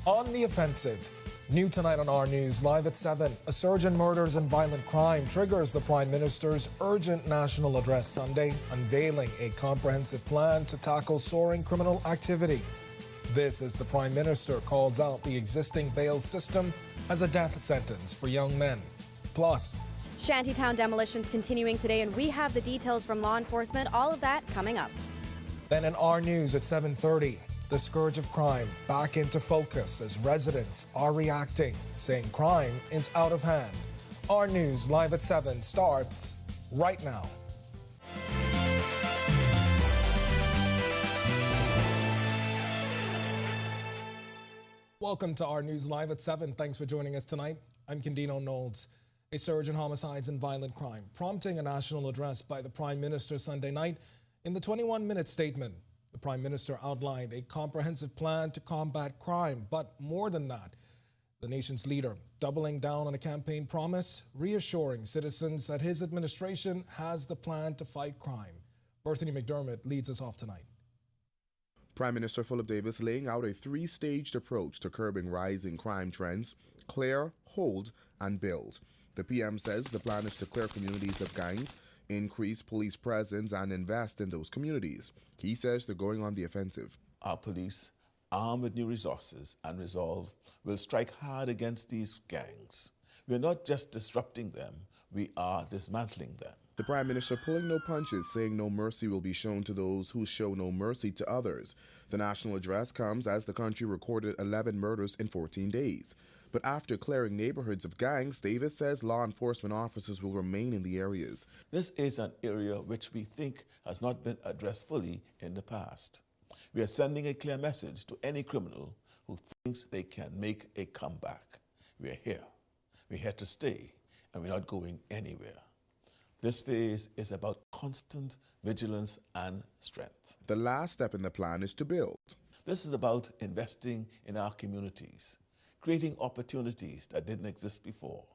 On the offensive. New tonight on Our News, live at 7. A surge in murders and violent crime triggers the Prime Minister's urgent national address Sunday, unveiling a comprehensive plan to tackle soaring criminal activity. This as the Prime Minister calls out the existing bail system as a death sentence for young men. Plus, Shantytown demolitions continuing today, and we have the details from law enforcement. All of that coming up. Then in Our News at 7:30. The scourge of crime back into focus as residents are reacting, saying crime is out of hand. Our News live at 7 starts right now. Welcome to Our News live at 7. Thanks for joining us tonight. I'm Candino Knowles. A surge in homicides and violent crime, prompting a national address by the Prime Minister Sunday night. In the 21-minute statement, the Prime Minister outlined a comprehensive plan to combat crime, but more than that, the nation's leader doubling down on a campaign promise, reassuring citizens that his administration has the plan to fight crime. Bethany McDermott leads us off tonight. Prime Minister Philip Davis laying out a three-staged approach to curbing rising crime trends: clear, hold, and build. The PM says the plan is to clear communities of gangs, increase police presence, and invest in those communities. He says they're going on the offensive. Our police, armed with new resources and resolve, will strike hard against these gangs. We're not just disrupting them, we are dismantling them. The Prime Minister pulling no punches, saying no mercy will be shown to those who show no mercy to others. The national address comes as the country recorded 11 murders in 14 days. But after clearing neighborhoods of gangs, Davis says law enforcement officers will remain in the areas. This is an area which we think has not been addressed fully in the past. We are sending a clear message to any criminal who thinks they can make a comeback. We're here. We're here to stay, and we're not going anywhere. This phase is about constant vigilance and strength. The last step in the plan is to build. This is about investing in our communities, creating opportunities that didn't exist before,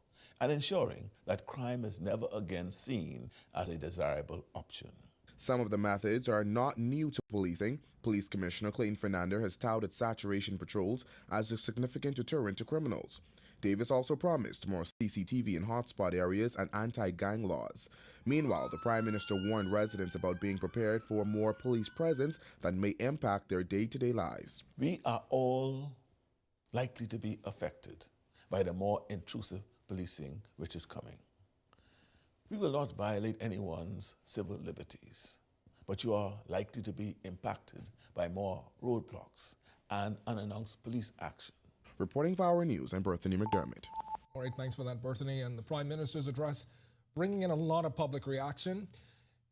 and ensuring that crime is never again seen as a desirable option. Some of the methods are not new to policing. Police Commissioner Clayton Fernandez has touted saturation patrols as a significant deterrent to criminals. Davis also promised more CCTV in hotspot areas and anti-gang laws. Meanwhile, the Prime Minister warned residents about being prepared for more police presence that may impact their day-to-day lives. We are all likely to be affected by the more intrusive policing which is coming. We will not violate anyone's civil liberties, but you are likely to be impacted by more roadblocks and unannounced police action. Reporting for Our News, I'm Bethany McDermott. All right, thanks for that, Bethany. And the Prime Minister's address bringing in a lot of public reaction.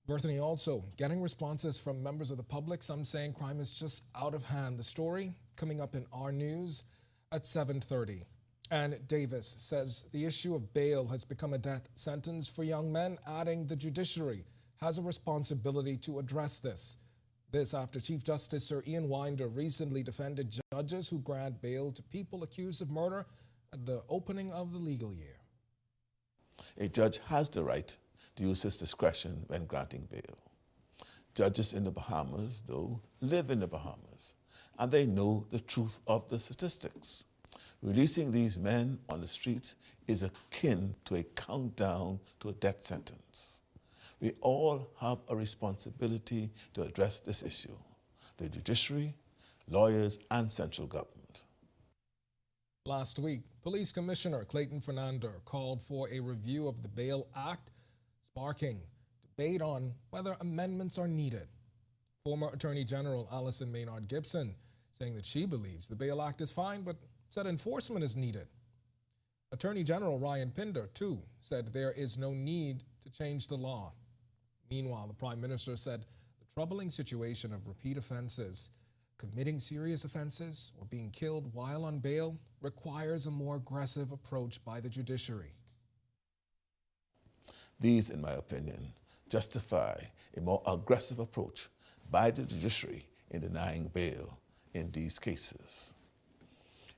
Bethany also getting responses from members of the public, some saying crime is just out of hand. The story coming up in Our News at 7:30. And Davis says the issue of bail has become a death sentence for young men, adding the judiciary has a responsibility to address this. This after Chief Justice Sir Ian Winder recently defended judges who grant bail to people accused of murder at the opening of the legal year. A judge has the right to use his discretion when granting bail. Judges in the Bahamas, though, live in the Bahamas, and they know the truth of the statistics. Releasing these men on the streets is akin to a countdown to a death sentence. We all have a responsibility to address this issue: the judiciary, lawyers, and central government. Last week, Police Commissioner Clayton Fernandez called for a review of the Bail Act, sparking debate on whether amendments are needed. Former Attorney General Alison Maynard Gibson saying that she believes the Bail Act is fine, but said enforcement is needed. Attorney General Ryan Pinder, too, said there is no need to change the law. Meanwhile, the Prime Minister said the troubling situation of repeat offenses, committing serious offenses, or being killed while on bail requires a more aggressive approach by the judiciary. These, in my opinion, justify a more aggressive approach by the judiciary in denying bail in these cases.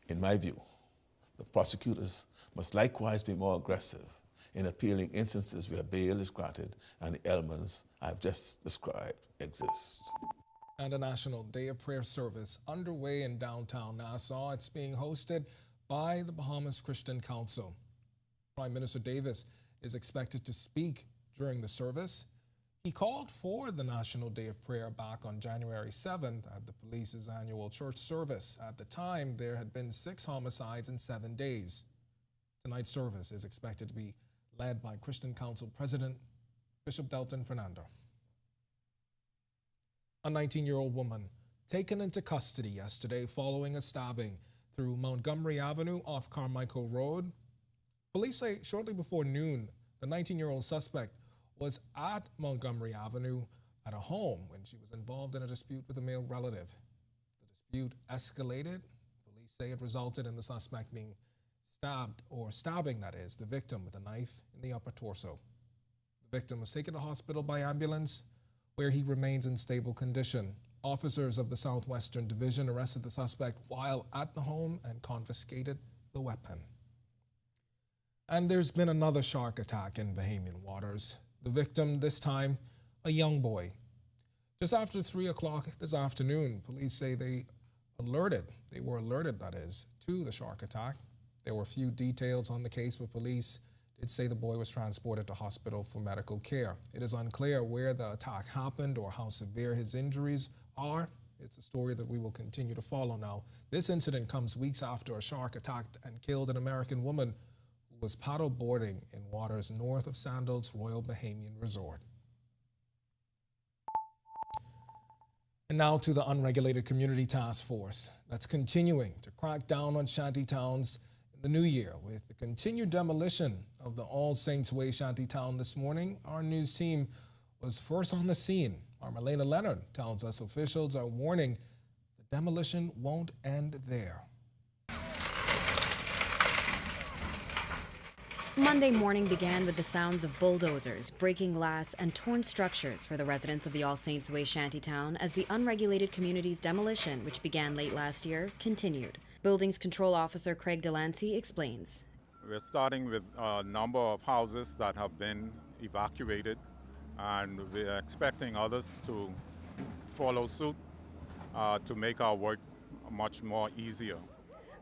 In my view, the prosecutors must likewise be more aggressive in appealing instances where bail is granted and the elements I've just described exist. and a National Day of Prayer service underway in downtown Nassau. It's being hosted by the Bahamas Christian Council. Prime Minister Davis is expected to speak during the service. He called for the National Day of Prayer back on January 7th at the police's annual church service. At the time, there had been 6 homicides in 7 days. Tonight's service is expected to be led by Christian Council President Bishop Delton Fernando. A 19-year-old woman taken into custody yesterday following a stabbing through Montgomery Avenue off Carmichael Road. Police say shortly before noon, the 19-year-old suspect was at Montgomery Avenue at a home when she was involved in a dispute with a male relative. The dispute escalated. Police say it resulted in the suspect being stabbing the victim with a knife in the upper torso. The victim was taken to hospital by ambulance, where he remains in stable condition. Officers of the Southwestern Division arrested the suspect while at the home and confiscated the weapon. And there's been another shark attack in Bahamian waters. The victim, this time, a young boy. Just after 3 o'clock this afternoon, police say they were alerted, to the shark attack. There were few details on the case, but police did say the boy was transported to hospital for medical care. It is unclear where the attack happened or how severe his injuries are. It's a story that we will continue to follow now. This incident comes weeks after a shark attacked and killed an American woman who was paddle boarding in waters north of Sandals Royal Bahamian Resort. And now to the Unregulated Community Task Force that's continuing to crack down on shantytowns in the new year with the continued demolition of the All Saints Way shantytown this morning. Our news team was first on the scene. Our Marlena Leonard tells us officials are warning the demolition won't end there. Monday morning began with the sounds of bulldozers, breaking glass, and torn structures for the residents of the All Saints Way shantytown as the unregulated community's demolition, which began late last year, continued. Buildings Control Officer Craig Delancey explains. We're starting with a number of houses that have been evacuated, and we're expecting others to follow suit to make our work much more easier.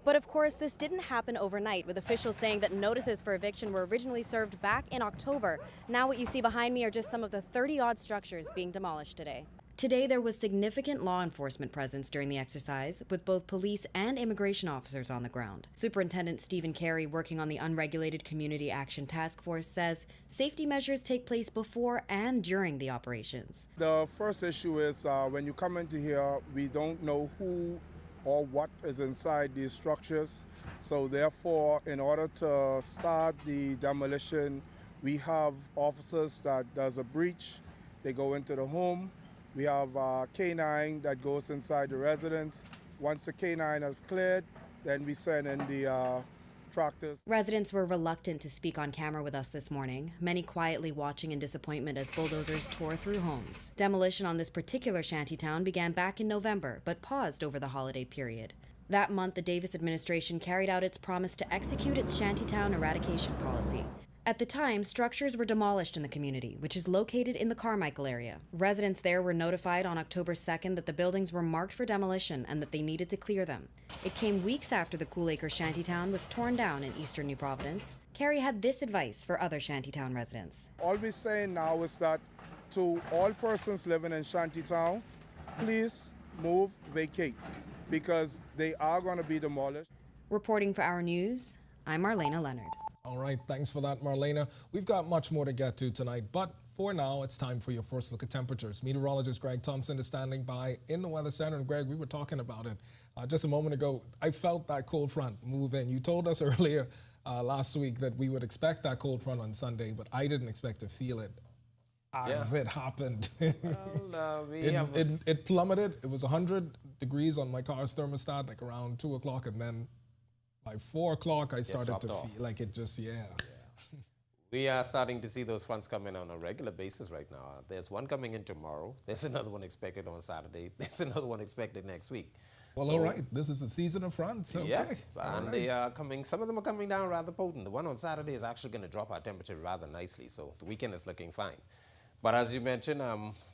But of course, this didn't happen overnight, with officials saying that notices for eviction were originally served back in October. Now what you see behind me are just some of the 30-odd structures being demolished today. Today, there was significant law enforcement presence during the exercise, with both police and immigration officers on the ground. Superintendent Stephen Carey, working on the Unregulated Community Action Task Force, says safety measures take place before and during the operations. The first issue is when you come into here, we don't know who or what is inside these structures. So therefore, in order to start the demolition, we have officers that does a breach. They go into the home. We have a K9 that goes inside the residence. Once the K9 is cleared, then we send in the tractors. Residents were reluctant to speak on camera with us this morning, many quietly watching in disappointment as bulldozers tore through homes. Demolition on this particular shantytown began back in November, but paused over the holiday period. That month, the Davis administration carried out its promise to execute its shantytown eradication policy. At the time, structures were demolished in the community, which is located in the Carmichael area. Residents there were notified on October 2nd that the buildings were marked for demolition and that they needed to clear them. It came weeks after the Cool Acre shantytown was torn down in eastern New Providence. Carey had this advice for other shantytown residents. All we're saying now is that to all persons living in shantytown, please move, vacate, because they are going to be demolished. Reporting for Our News, I'm Marlena Leonard. All right, thanks for that, Marlena. We've got much more to get to tonight, but for now, it's time for your first look at temperatures. Meteorologist Greg Thompson is standing by in the Weather Center. And Greg, we were talking about it just a moment ago. I felt that cold front move in. You told us earlier last week that we would expect that cold front on Sunday, but I didn't expect to feel it as it happened. It plummeted. It was 100 degrees on my car's thermostat, like around 2 o'clock, and then by 4 o'clock, I started to feel like it just, We are starting to see those fronts come in on a regular basis right now. There's one coming in tomorrow. There's another one expected on Saturday. There's another one expected next week. Well, so, all right. This is the season of fronts. Okay. Yeah, and they are coming. Some of them are coming down rather potent. The one on Saturday is actually going to drop our temperature rather nicely. So the weekend is looking fine. But as you mentioned,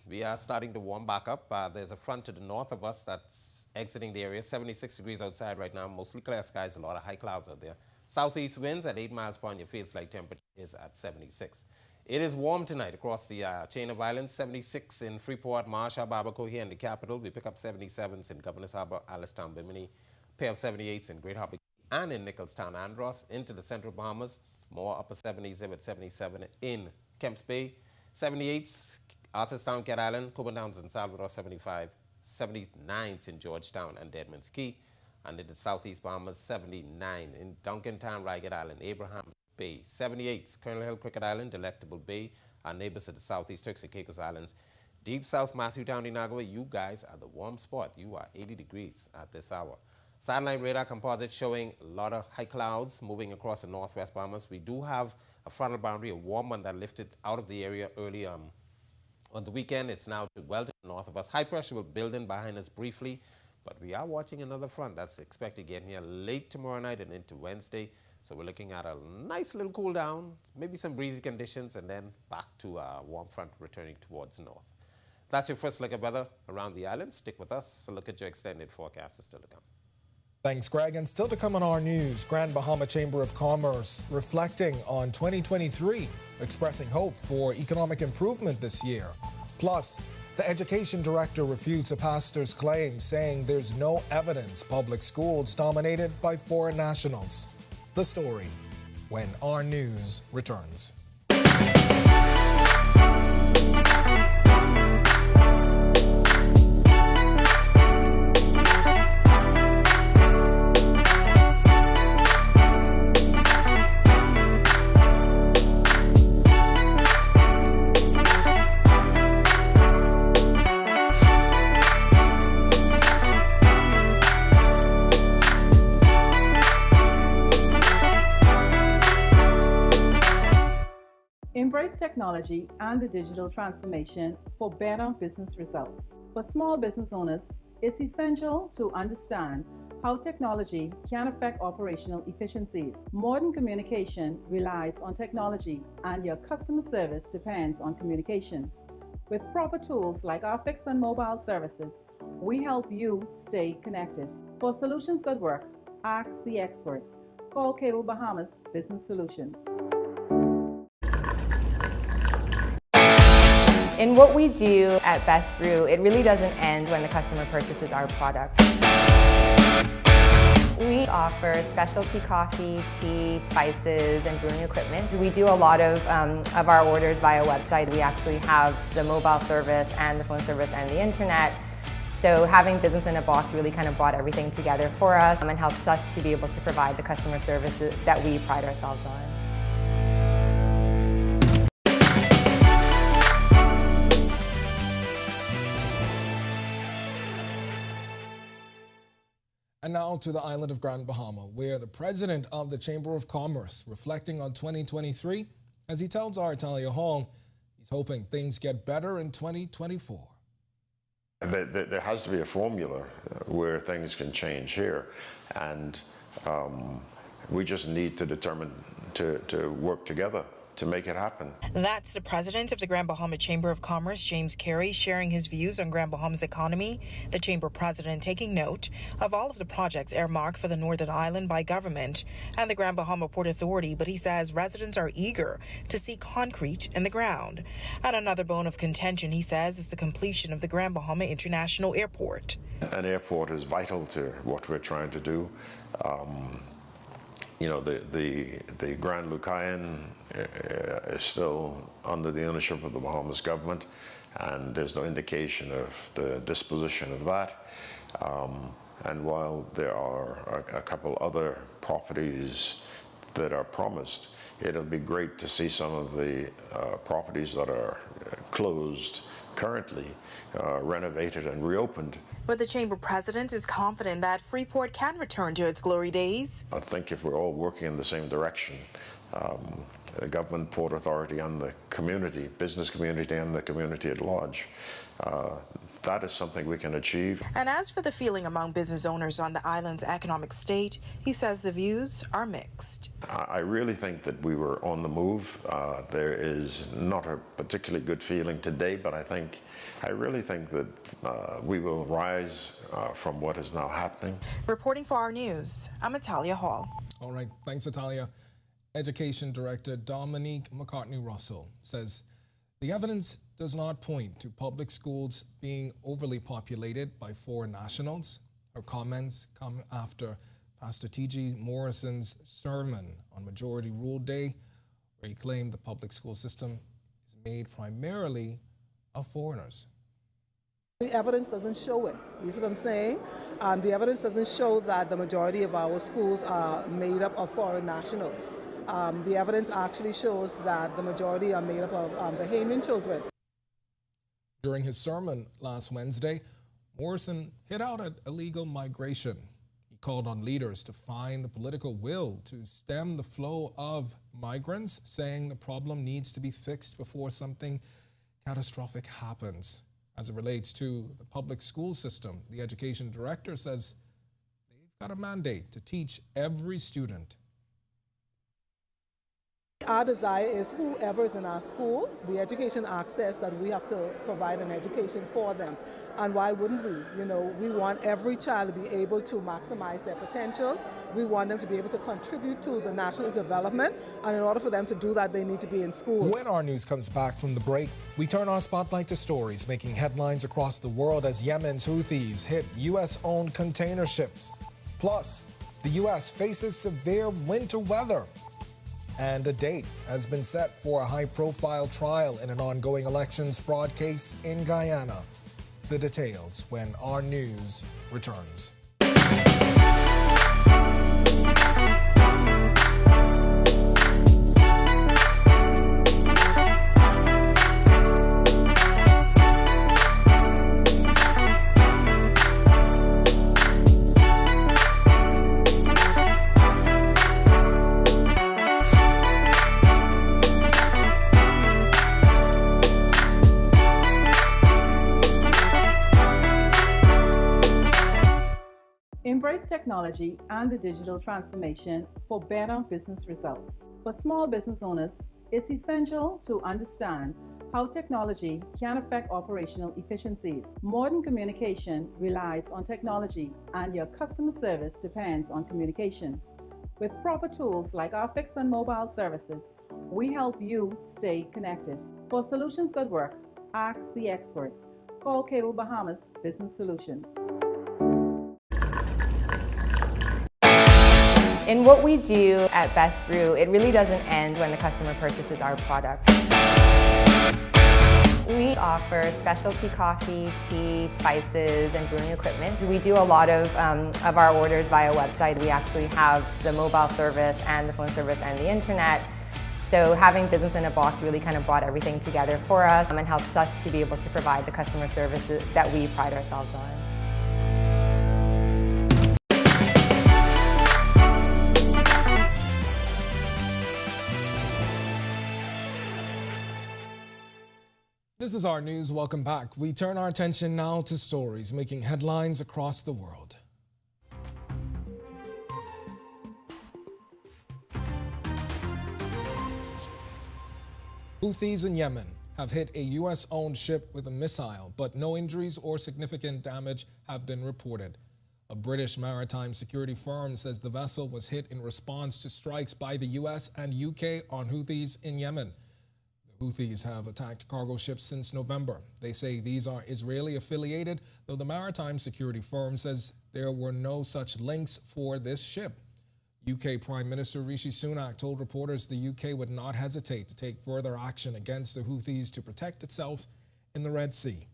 we are starting to warm back up. There's a front to the north of us that's exiting the area. 76 degrees outside right now, mostly clear skies, a lot of high clouds out there. Southeast winds at 8 miles per hour, your feels like temperature is at 76. It is warm tonight across the chain of islands. 76 in Freeport, Marshall, Barbacoa here in the capital. We pick up 77s in Governor's Harbor, Alistown, Bimini. Pair of 78s in Great Harbor and in Nicholstown, Andros. Into the central Bahamas, more upper 70s there with 77 in Kemps Bay. 78s, Arthurstown, Cat Island, Coburn Downs and Salvador, 75. 79s in Georgetown and Deadman's Key. And in the southeast Bahamas, 79 in Duncantown, Ragged Island, Abraham Bay. 78s, Colonel Hill, Cricket Island, Delectable Bay. Our neighbors at the southeast Turks and Caicos Islands. Deep south, Matthewtown, Inagua, you guys are the warm spot. You are 80 degrees at this hour. Satellite radar composite showing a lot of high clouds moving across the northwest Bahamas. We do have a frontal boundary, a warm one that lifted out of the area early on the weekend. It's now well to the north of us. High pressure will build in behind us briefly, but we are watching another front that's expected getting here late tomorrow night and into Wednesday. So we're looking at a nice little cool down, maybe some breezy conditions, and then back to a warm front returning towards north. That's your first look at weather around the island. Stick with us. A look at your extended forecast is still to come. Thanks, Greg. And still to come on our news, Grand Bahama Chamber of Commerce reflecting on 2023, expressing hope for economic improvement this year. Plus, the education director refutes a pastor's claim, saying there's no evidence public schools dominated by foreign nationals. The story when Our News returns. Embrace technology and the digital transformation for better business results. For small business owners, it's essential to understand how technology can affect operational efficiencies. Modern communication relies on technology, and your customer service depends on communication. With proper tools like our fixed and mobile services, we help you stay connected. For solutions that work, ask the experts. Call Cable Bahamas Business Solutions. In what we do at Best Brew, it really doesn't end when the customer purchases our product. We offer specialty coffee, tea, spices, and brewing equipment. We do a lot of our orders via website. We actually have the mobile service and the phone service and the internet. So having business in a box really kind of brought everything together for us and helps us to be able to provide the customer services that we pride ourselves on. And now to the island of Grand Bahama, where the president of the Chamber of Commerce reflecting on 2023 as he tells our Talia Hall he's hoping things get better in 2024. There has to be a formula where things can change here, and we just need to determine to work together to make it happen. That's the president of the Grand Bahama Chamber of Commerce, James Carey, sharing his views on Grand Bahama's economy. The chamber president taking note of all of the projects earmarked for the Northern Island by government and the Grand Bahama Port Authority, but he says residents are eager to see concrete in the ground. And another bone of contention, he says, is the completion of the Grand Bahama International Airport. An airport is vital to what we're trying to do. You know, the Grand Lucayan is still under the ownership of the Bahamas government, and there's no indication of the disposition of that. And while there are a couple other properties that are promised, it'll be great to see some of the properties that are closed currently renovated and reopened. But the chamber president is confident that Freeport can return to its glory days. I think if we're all working in the same direction, the government, Port Authority, and the community, business community, and the community at large. That is something we can achieve. And as for the feeling among business owners on the island's economic state, he says the views are mixed. I really think that we were on the move. There is not a particularly good feeling today, but I really think that we will rise from what is now happening. Reporting for Our News, I'm Natalia Hall. All right, thanks, Natalia. Education Director Dominique McCartney-Russell says the evidence does not point to public schools being overly populated by foreign nationals. Her comments come after Pastor T.G. Morrison's sermon on Majority Rule Day, where he claimed the public school system is made primarily of foreigners. The evidence doesn't show it. You see what I'm saying? The evidence doesn't show that the majority of our schools are made up of foreign nationals. The evidence actually shows that the majority are made up of Bahamian children. During his sermon last Wednesday, Morrison hit out at illegal migration. He called on leaders to find the political will to stem the flow of migrants, saying the problem needs to be fixed before something catastrophic happens. As it relates to the public school system, the education director says they've got a mandate to teach every student. Our desire is whoever is in our school, the education access that we have to provide an education for them. And why wouldn't we? You know, we want every child to be able to maximize their potential. We want them to be able to contribute to the national development. And in order for them to do that, they need to be in school. When our news comes back from the break, we turn our spotlight to stories making headlines across the world as Yemen's Houthis hit U.S.-owned container ships. Plus, the U.S. faces severe winter weather. And a date has been set for a high-profile trial in an ongoing elections fraud case in Guyana. The details when Our News returns. Embrace technology and the digital transformation for better business results. For small business owners, it's essential to understand how technology can affect operational efficiencies. Modern communication relies on technology, and your customer service depends on communication. With proper tools like our fixed and mobile services, we help you stay connected. For solutions that work, ask the experts. Call Cable Bahamas Business Solutions. In what we do at Best Brew, it really doesn't end when the customer purchases our product. We offer specialty coffee, tea, spices, and brewing equipment. We do a lot of our orders via website. We actually have the mobile service and the phone service and the internet. So having business in a box really kind of brought everything together for us and helps us to be able to provide the customer services that we pride ourselves on. This is Our News. Welcome back. We turn our attention now to stories making headlines across the world. Houthis in Yemen have hit a U.S.-owned ship with a missile, but no injuries or significant damage have been reported. A British maritime security firm says the vessel was hit in response to strikes by the U.S. and U.K. on Houthis in Yemen. The Houthis have attacked cargo ships since November. They say these are Israeli-affiliated, though the maritime security firm says there were no such links for this ship. UK Prime Minister Rishi Sunak told reporters the UK would not hesitate to take further action against the Houthis to protect itself in the Red Sea.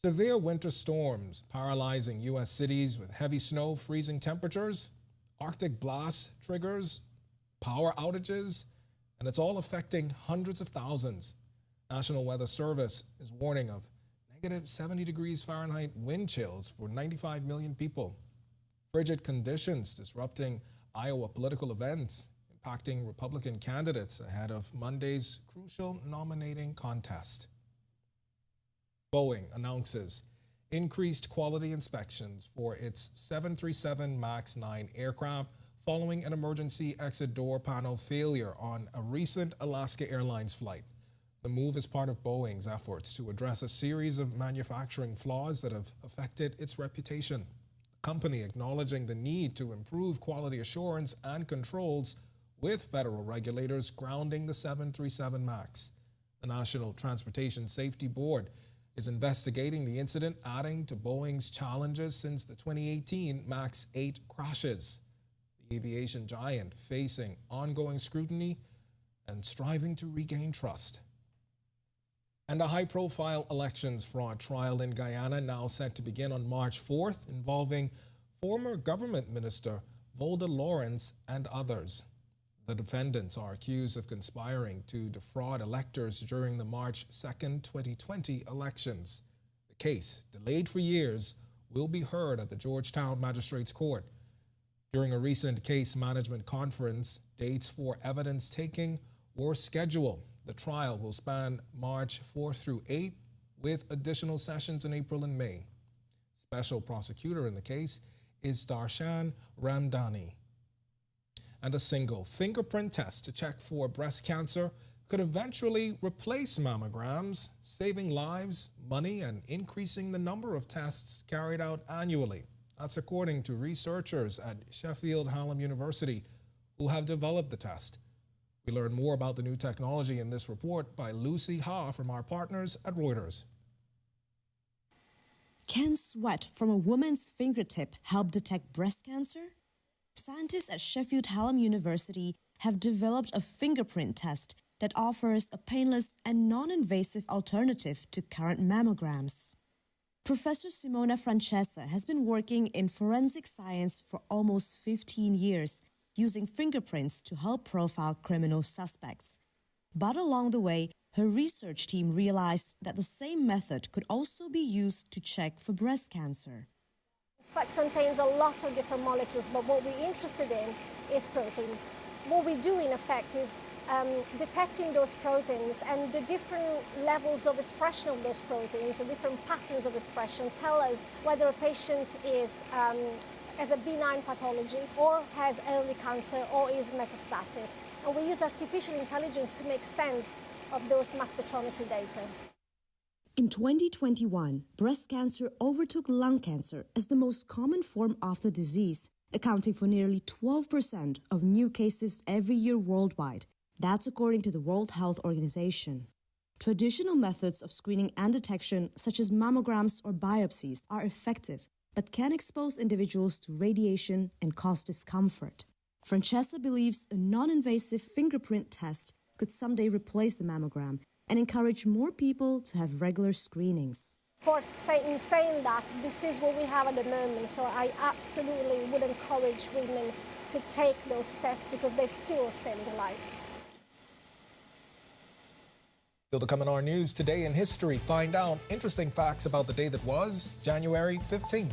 Severe winter storms paralyzing U.S. cities with heavy snow, freezing temperatures, Arctic blast triggers, power outages, and it's all affecting hundreds of thousands. National Weather Service is warning of negative 70 degrees Fahrenheit wind chills for 95 million people. Frigid conditions disrupting Iowa political events, impacting Republican candidates ahead of Monday's crucial nominating contest. Boeing announces increased quality inspections for its 737 MAX 9 aircraft following an emergency exit door panel failure on a recent Alaska Airlines flight. The move is part of Boeing's efforts to address a series of manufacturing flaws that have affected its reputation. The company acknowledging the need to improve quality assurance and controls with federal regulators grounding the 737 MAX. The National Transportation Safety Board is investigating the incident, adding to Boeing's challenges since the 2018 MAX 8 crashes. The aviation giant facing ongoing scrutiny and striving to regain trust. And a high-profile elections fraud trial in Guyana now set to begin on March 4th, involving former government minister Volda Lawrence and others. The defendants are accused of conspiring to defraud electors during the March 2nd, 2020 elections. The case, delayed for years, will be heard at the Georgetown Magistrates Court. During a recent case management conference, dates for evidence taking were scheduled. The trial will span March 4th through 8th, with additional sessions in April and May. Special prosecutor in the case is Darshan Ramdani. And a single fingerprint test to check for breast cancer could eventually replace mammograms, saving lives, money, and increasing the number of tests carried out annually. That's according to researchers at Sheffield Hallam University who have developed the test. We learn more about the new technology in this report by Lucy Ha from our partners at Reuters. Can sweat from a woman's fingertip help detect breast cancer? Scientists at Sheffield Hallam University have developed a fingerprint test that offers a painless and non-invasive alternative to current mammograms. Professor Simona Francesa has been working in forensic science for almost 15 years, using fingerprints to help profile criminal suspects. But along the way, her research team realized that the same method could also be used to check for breast cancer. Sweat contains a lot of different molecules, but what we're interested in is proteins. What we do, in effect, is detecting those proteins, and the different levels of expression of those proteins, the different patterns of expression, tell us whether a patient is has a benign pathology or has early cancer or is metastatic. And we use artificial intelligence to make sense of those mass spectrometry data. In 2021, breast cancer overtook lung cancer as the most common form of the disease, accounting for nearly 12% of new cases every year worldwide. That's according to the World Health Organization. Traditional methods of screening and detection, such as mammograms or biopsies, are effective, but can expose individuals to radiation and cause discomfort. Francesa believes a non-invasive fingerprint test could someday replace the mammogram and encourage more people to have regular screenings. Of course, in saying that, this is what we have at the moment, so I absolutely would encourage women to take those tests because they're still saving lives. Still to come in our news today in history, find out interesting facts about the day that was January 15th.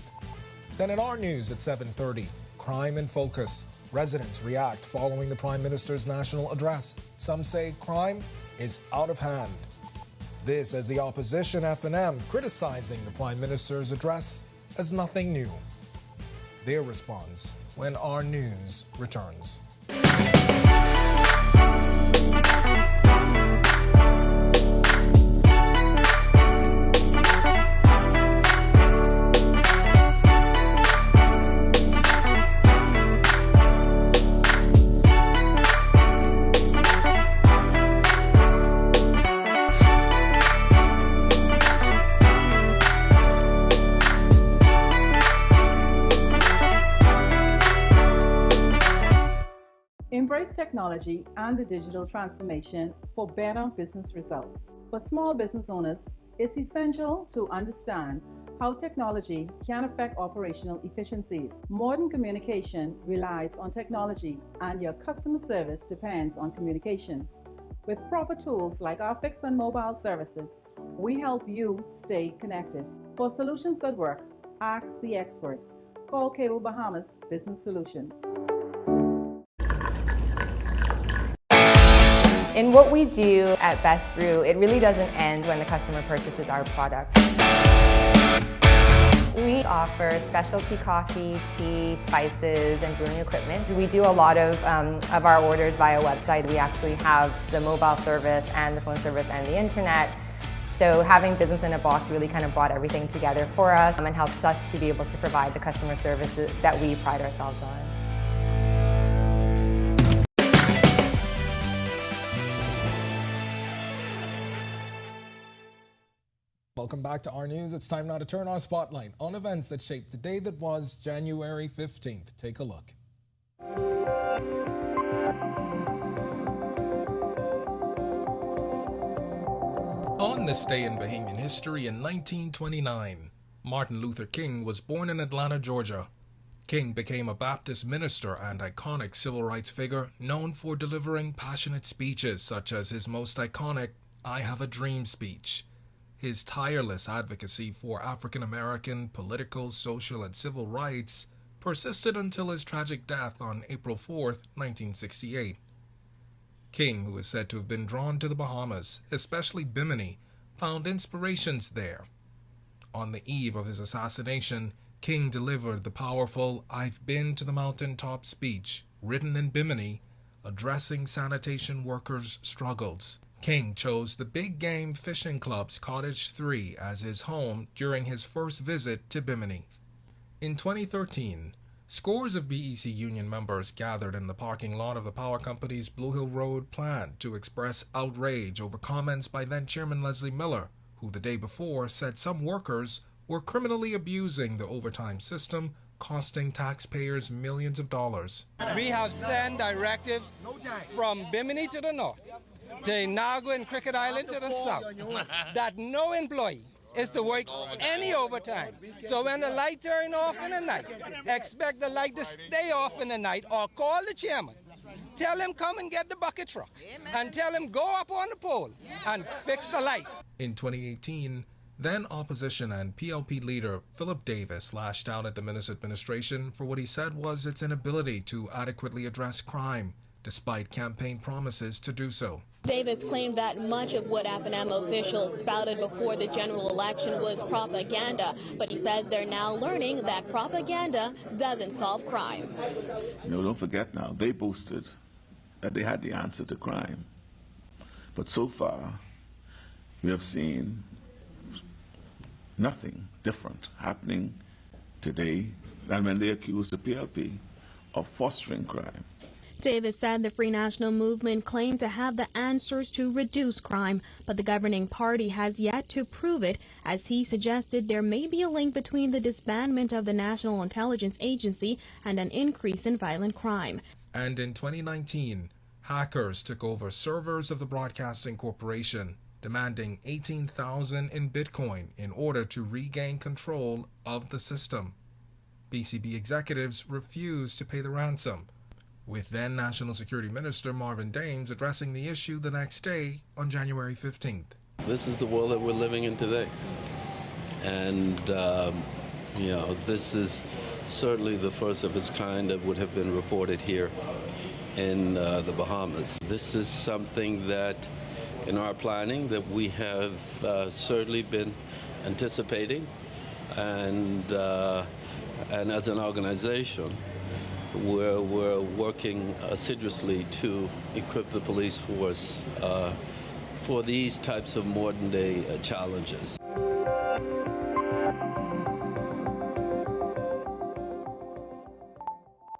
Then in our news at 7:30, crime in focus. Residents react following the Prime Minister's national address. Some say crime is out of hand. This as the opposition F&M criticizing the Prime Minister's address as nothing new. Their response when our news returns. Embrace technology and the digital transformation for better business results. For small business owners, it's essential to understand how technology can affect operational efficiencies. Modern communication relies on technology, and your customer service depends on communication. With proper tools like our fixed and mobile services, we help you stay connected. For solutions that work, ask the experts. Call Cable Bahamas Business Solutions. In what we do at Best Brew, it really doesn't end when the customer purchases our product. We offer specialty coffee, tea, spices, and brewing equipment. We do a lot of our orders via website. We actually have the mobile service and the phone service and the internet. So having business in a box really kind of brought everything together for us and helps us to be able to provide the customer services that we pride ourselves on. Welcome back to Our News. It's time now to turn our spotlight on events that shaped the day that was January 15th. Take a look. On this day in Bahamian history in 1929, Martin Luther King was born in Atlanta, Georgia. King became a Baptist minister and iconic civil rights figure known for delivering passionate speeches such as his most iconic "I Have a Dream" speech. His tireless advocacy for African American political, social, and civil rights persisted until his tragic death on April 4, 1968. King, who is said to have been drawn to the Bahamas, especially Bimini, found inspirations there. On the eve of his assassination, King delivered the powerful "I've Been to the Mountaintop" speech, written in Bimini, addressing sanitation workers' struggles. King chose the Big Game Fishing Club's Cottage 3 as his home during his first visit to Bimini. In 2013, scores of BEC union members gathered in the parking lot of the power company's Blue Hill Road plant to express outrage over comments by then-Chairman Leslie Miller, who the day before said some workers were criminally abusing the overtime system, costing taxpayers millions of dollars. We have sent directives from Bimini to the north, to Inago and Cricket Island to the south, that no employee is to work any overtime. So when the light turn off in the night, expect the light to stay off in the night, or call the chairman. Tell him come and get the bucket truck, and tell him go up on the pole and fix the light. In 2018, then opposition and PLP leader Philip Davis lashed out at the Minnesota administration for what he said was its inability to adequately address crime, despite campaign promises to do so. Davis claimed that much of what Apanama officials spouted before the general election was propaganda, but he says they're now learning that propaganda doesn't solve crime. Don't forget now, they boasted that they had the answer to crime. But so far, we have seen nothing different happening today than when they accused the PLP of fostering crime. Davis said the Free National Movement claimed to have the answers to reduce crime, but the governing party has yet to prove it, as he suggested there may be a link between the disbandment of the National Intelligence Agency and an increase in violent crime. And in 2019, hackers took over servers of the Broadcasting Corporation, demanding $18,000 in Bitcoin in order to regain control of the system. BCB executives refused to pay the ransom, with then National Security Minister Marvin Dames addressing the issue the next day on January 15th. This is the world that we're living in today. And, this is certainly the first of its kind that would have been reported here in the Bahamas. This is something that, in our planning, that we have certainly been anticipating. And as an organization, we're working assiduously to equip the police force for these types of modern-day challenges.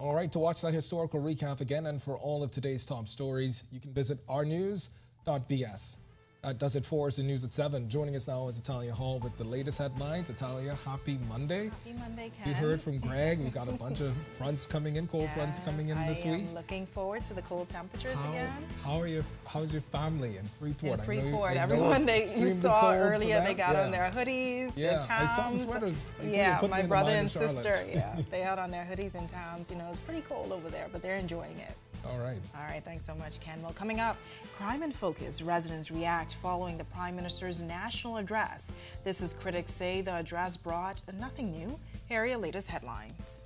All right, to watch that historical recap again and for all of today's top stories, you can visit ournews.bs. That does it for us in News at 7. Joining us now is Italia Hall with the latest headlines. Italia, happy Monday. Happy Monday, Ken. You heard from Greg. We've got a bunch of fronts coming in, cold fronts coming in this week. I'm looking forward to the cold temperatures again. How's your family in Freeport? In Freeport, everyone you saw earlier, they got on their hoodies in towns. I saw the sweaters. My brother and sister, they had on their hoodies in towns. It's pretty cold over there, but they're enjoying it. All right. All right, thanks so much, Ken. Well, coming up, crime in focus. Residents react following the Prime Minister's national address. This is critics say the address brought nothing new. Here are your latest headlines.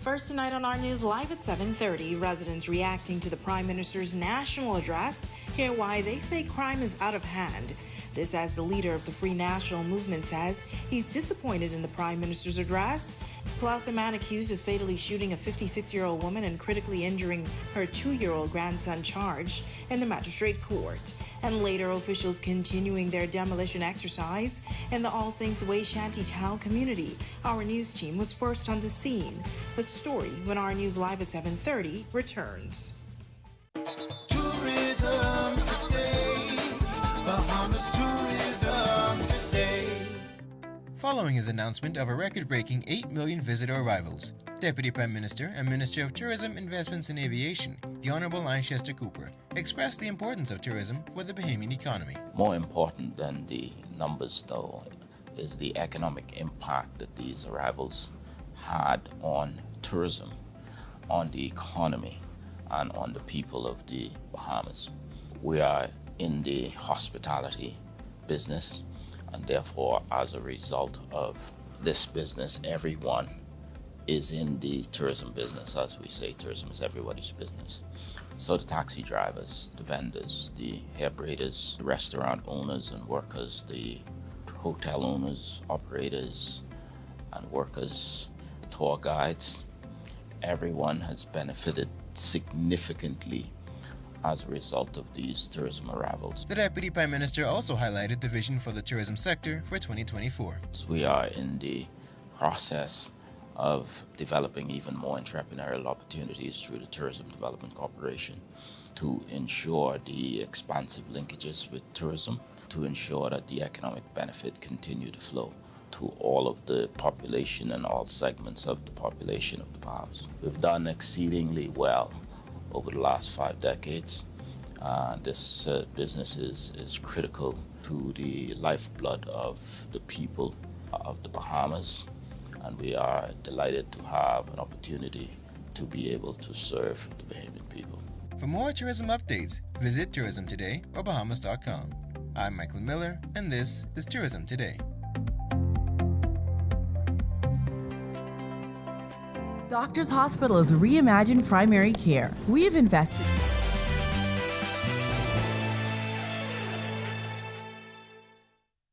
First tonight on our news live at 7:30, residents reacting to the Prime Minister's national address hear why they say crime is out of hand. This as the leader of the Free National Movement says he's disappointed in the Prime Minister's address. Plus, a man accused of fatally shooting a 56-year-old woman and critically injuring her 2-year-old grandson charged in the magistrate court. And later, officials continuing their demolition exercise in the All Saints Way Shantytown community. Our news team was first on the scene. The story when our news live at 7:30 returns. Tourism today, Bahamas Tourism today. Following his announcement of a record-breaking 8 million visitor arrivals, Deputy Prime Minister and Minister of Tourism, Investments and Aviation, the Honourable Leicester Cooper, expressed the importance of tourism for the Bahamian economy. More important than the numbers, though, is the economic impact that these arrivals had on tourism, on the economy, and on the people of the Bahamas. We are in the hospitality business, and therefore, as a result of this business, everyone is in the tourism business. As we say, tourism is everybody's business. So the taxi drivers, the vendors, the hair braiders, the restaurant owners and workers, the hotel owners, operators and workers, the tour guides, everyone has benefited significantly as a result of these tourism arrivals. The Deputy Prime Minister also highlighted the vision for the tourism sector for 2024. We are in the process of developing even more entrepreneurial opportunities through the Tourism Development Corporation to ensure the expansive linkages with tourism, to ensure that the economic benefit continue to flow to all of the population and all segments of the population of the Bahamas. We've done exceedingly well over the last 5 decades. This business is critical to the lifeblood of the people of the Bahamas, and we are delighted to have an opportunity to be able to serve the Bahamian people. For more tourism updates, visit Tourism Today or Bahamas.com. I'm Michael Miller, and this is Tourism Today. Doctors Hospitals reimagine primary care. We've invested.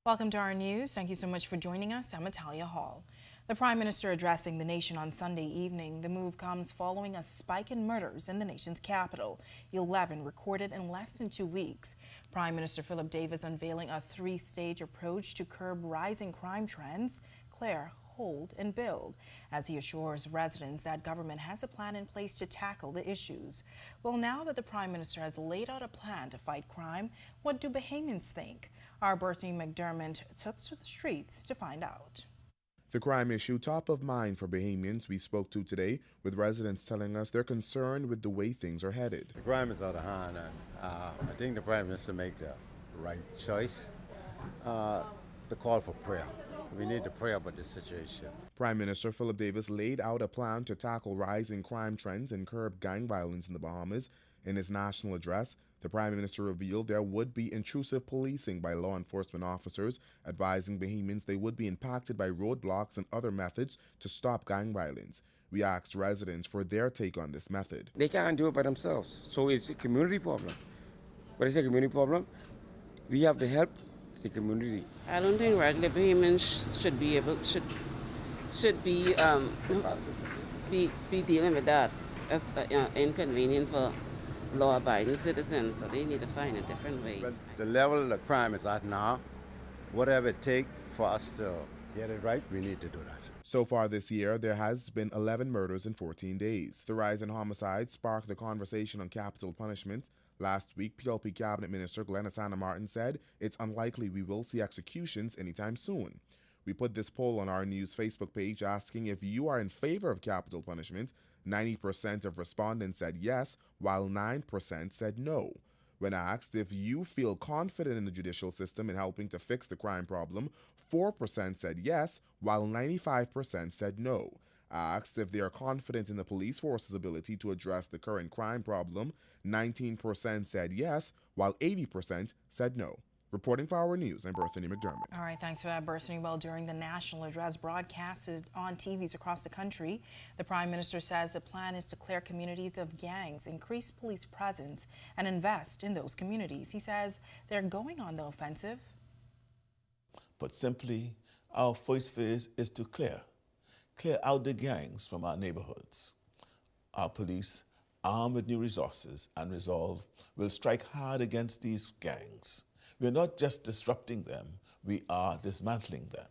Welcome to our news. Thank you so much for joining us. I'm Natalia Hall. The Prime Minister addressing the nation on Sunday evening. The move comes following a spike in murders in the nation's capital, 11 recorded in less than 2 weeks. Prime Minister Philip Davis unveiling a 3-stage approach to curb rising crime trends: clear, hold, and build, as he assures residents that government has a plan in place to tackle the issues. Well, now that the Prime Minister has laid out a plan to fight crime, what do Bahamians think? Our Berthany McDermott took to the streets to find out. The crime issue top of mind for Bahamians we spoke to today, with residents telling us they're concerned with the way things are headed. The crime is out of hand, and I think the Prime Minister made the right choice. The call for prayer. We need to pray about this situation. Prime Minister Philip Davis laid out a plan to tackle rising crime trends and curb gang violence in the Bahamas. In his national address, the Prime Minister revealed there would be intrusive policing by law enforcement officers, advising Bahamians they would be impacted by roadblocks and other methods to stop gang violence. We asked residents for their take on this method. They can't do it by themselves, so it's a community problem. But it's a community problem. We have to help the community. I don't think regular Bahamians should be dealing with that. That's inconvenient for law-abiding citizens, so they need to find a different way. But the level of the crime is at now. Whatever it takes for us to get it right, we need to do that. So far this year, there has been 11 murders in 14 days. The rise in homicides sparked the conversation on capital punishment. Last week, PLP Cabinet Minister Glenna Santa Martin said it's unlikely we will see executions anytime soon. We put this poll on our news Facebook page asking if you are in favor of capital punishment. 90% of respondents said yes, while 9% said no. When asked if you feel confident in the judicial system in helping to fix the crime problem, 4% said yes, while 95% said no. Asked if they are confident in the police force's ability to address the current crime problem, 19% said yes, while 80% said no. Reporting for Our News, I'm Berthany McDermott. All right, thanks for that, Berthany. Well, during the national address broadcasted on TVs across the country, the Prime Minister says the plan is to clear communities of gangs, increase police presence, and invest in those communities. He says they're going on the offensive. But simply, our first phase is to clear out the gangs from our neighborhoods. Our police, armed with new resources and resolve, will strike hard against these gangs. We're not just disrupting them, we are dismantling them.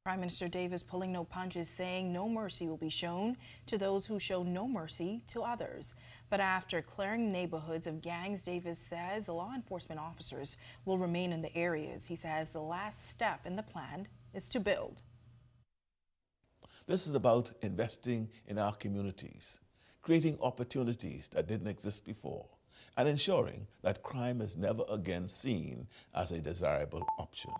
Prime Minister Davis pulling no punches, saying no mercy will be shown to those who show no mercy to others. But after clearing neighborhoods of gangs, Davis says law enforcement officers will remain in the areas. He says the last step in the plan is to build. This is about investing in our communities, creating opportunities that didn't exist before, and ensuring that crime is never again seen as a desirable option.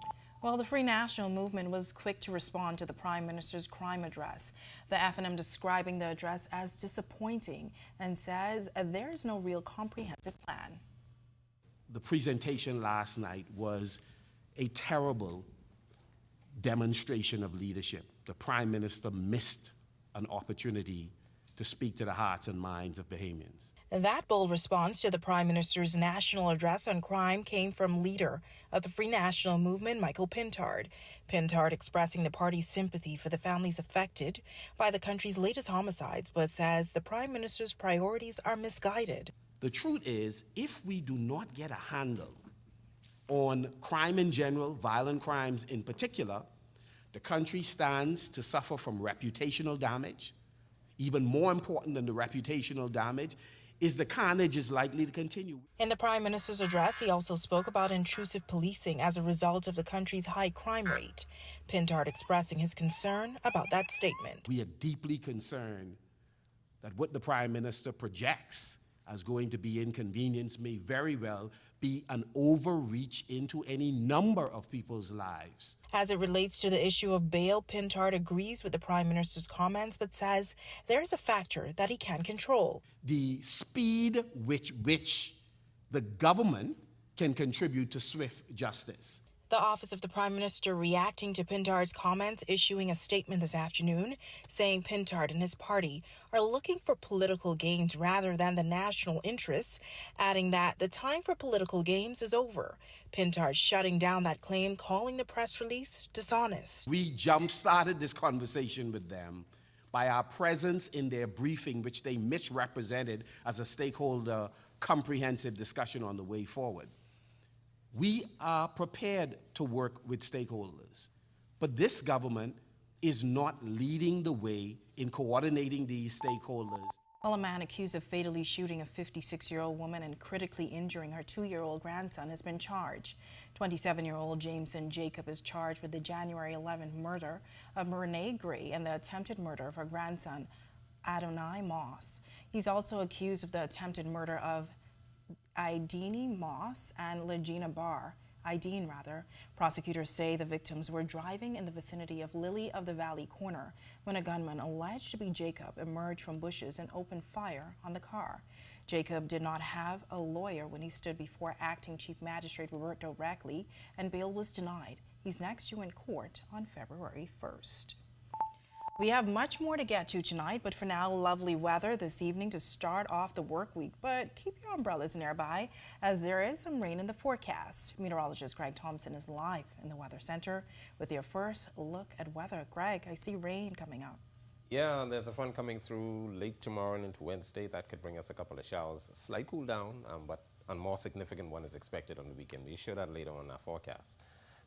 Well, the Free National Movement was quick to respond to the Prime Minister's crime address. The F&M describing the address as disappointing and says there is no real comprehensive plan. The presentation last night was a terrible demonstration of leadership. The Prime Minister missed an opportunity to speak to the hearts and minds of Bahamians. That bold response to the Prime Minister's national address on crime came from leader of the Free National Movement, Michael Pintard. Pintard expressing the party's sympathy for the families affected by the country's latest homicides, but says the Prime Minister's priorities are misguided. The truth is, if we do not get a handle on crime in general, violent crimes in particular, the country stands to suffer from reputational damage. Even more important than the reputational damage is the carnage is likely to continue. In the Prime Minister's address, he also spoke about intrusive policing as a result of the country's high crime rate. Pintard expressing his concern about that statement. We are deeply concerned that what the Prime Minister projects as going to be inconvenience may very well be an overreach into any number of people's lives. As it relates to the issue of bail, Pintard agrees with the Prime Minister's comments, but says there's a factor that he can control. The speed which the government can contribute to swift justice. The Office of the Prime Minister reacting to Pintard's comments, issuing a statement this afternoon, saying Pintard and his party are looking for political gains rather than the national interests, adding that the time for political games is over. Pintard shutting down that claim, calling the press release dishonest. We jump-started this conversation with them by our presence in their briefing, which they misrepresented as a stakeholder comprehensive discussion on the way forward. We are prepared to work with stakeholders, but this government is not leading the way in coordinating these stakeholders. Well, a man accused of fatally shooting a 56-year-old woman and critically injuring her 2-year-old grandson has been charged. 27-year-old Jameson Jacob is charged with the January 11th murder of Renee Gray and the attempted murder of her grandson, Adonai Moss. He's also accused of the attempted murder of Ideen Moss and Legina Barr. Prosecutors say the victims were driving in the vicinity of Lily of the Valley corner when a gunman alleged to be Jacob emerged from bushes and opened fire on the car. Jacob did not have a lawyer when he stood before Acting Chief Magistrate Roberto Rackley, and bail was denied. He's next due in court on February 1st. We have much more to get to tonight, but for now, lovely weather this evening to start off the work week. But keep your umbrellas nearby, as there is some rain in the forecast. Meteorologist Greg Thompson is live in the Weather Center with your first look at weather. Greg, I see rain coming up. Yeah, there's a front coming through late tomorrow and into Wednesday. That could bring us a couple of showers. A slight cool down, but a more significant one is expected on the weekend. We show that later on in our forecast.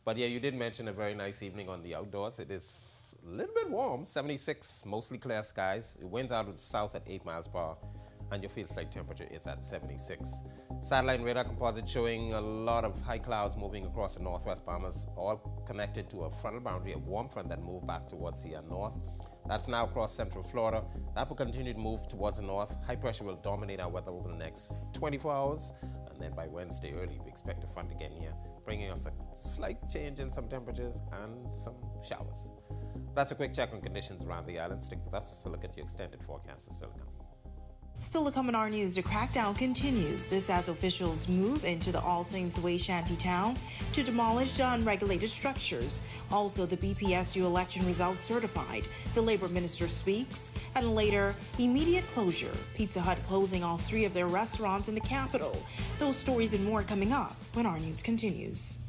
But yeah, you did mention a very nice evening on the outdoors. It is a little bit warm, 76, mostly clear skies. It winds out of the south at 8 miles per hour, and your field slight temperature is at 76. Satellite radar composite showing a lot of high clouds moving across the northwest Bahamas, all connected to a frontal boundary, a warm front that moved back towards the north. That's now across central Florida. That will continue to move towards the north. High pressure will dominate our weather over the next 24 hours. And then by Wednesday early, we expect a front again here, bringing us a slight change in some temperatures and some showers. That's a quick check on conditions around the island. Stick with us to look at your extended forecast is still to come. Still to come in our news, the crackdown continues. This as officials move into the All Saints Way Shantytown to demolish the unregulated structures. Also, the BPSU election results certified. The labor minister speaks. And later, immediate closure. Pizza Hut closing all 3 of their restaurants in the capital. Those stories and more coming up when our news continues.